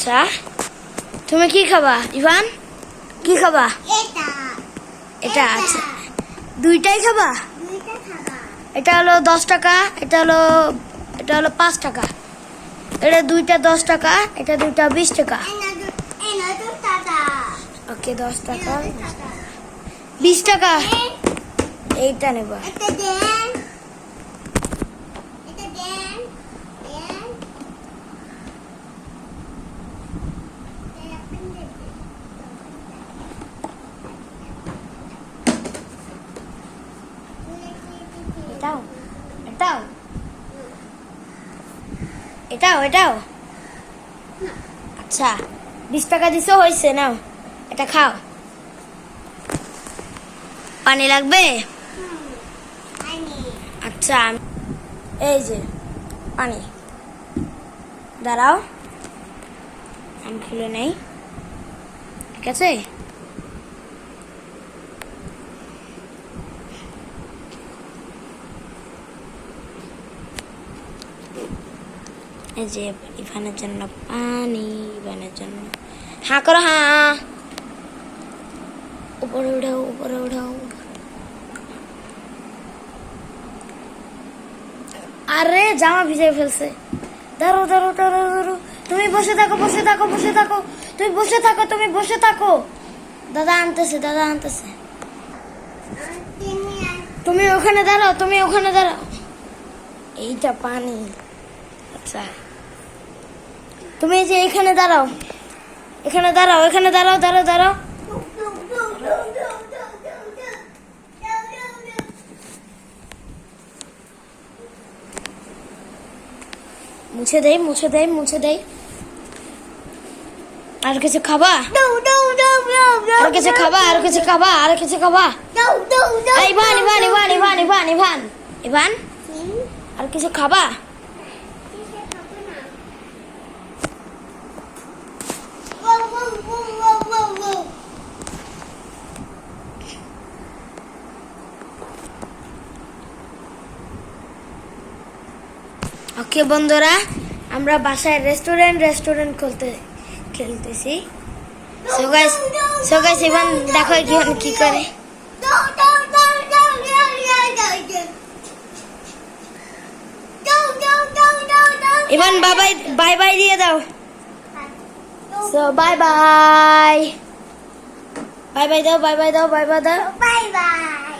আচ্ছা তুমি কি খাবা ইভান? কি খাবা? এটা আচ্ছা দুইটাই খাবা? এটা হলো 10 টাকা, এটা হলো 5 টাকা। এটা দুইটা 10 টাকা, এটা দুইটা 20 টাকা। ওকে 10 টাকা 20 টাকা। এইটা নেব। এটাও এটাও এটাও এটাও আচ্ছা 20 টাকা দিছো, হয়েছে নাও এটা খাও। পানি লাগবে? আচ্ছা এই যে পানি, দাঁড়াও আমি খুলে নেই, ঠিক আছে? এই যে ইভানের জন্য পানি, ইভানের জন্য। হ্যাঁ করো, হ্যাঁ উপরে উঠাও, উপরে উঠাও। আরে জামা ভিজে ফেলছে। দাঁড়ো দাঁড়ো দাঁড়ো দাঁড়ো, তুমি বসে থাকো, বসে থাকো, বসে থাকো, তুমি বসে থাকো, তুমি বসে থাকো। দাদা আনতেছে, দাদা আনতেছে। তুমি ওখানে দাঁড়াও, তুমি ওখানে দাঁড়াও। এইটা পানি। আচ্ছা তুমি এই যে এখানে দাঁড়াও, এখানে দাঁড়াও, এখানে দাঁড়াও, দাঁড়াও দাঁড়াও। মুছে দেই, মুছে দেই, মুছে দেই। আর কিছু খাবা? আর কিছু খাবা? আর কিছু খাবা? আর কিছু খাবা? ইভান ইভান ইভান ইভান ইভান ইভান ইভান আর কিছু খাবা? ওকে বন্ধুরা, আমরা বাসায় রেস্টুরেন্ট খেলতেছি। সো গাইস ইভান দেখো কি করে। ইভান বাই বাই দিয়ে দাও। So bye bye, bye bye দাও, বাই বাই দাও, বাই বাই দাও, বাই বাই।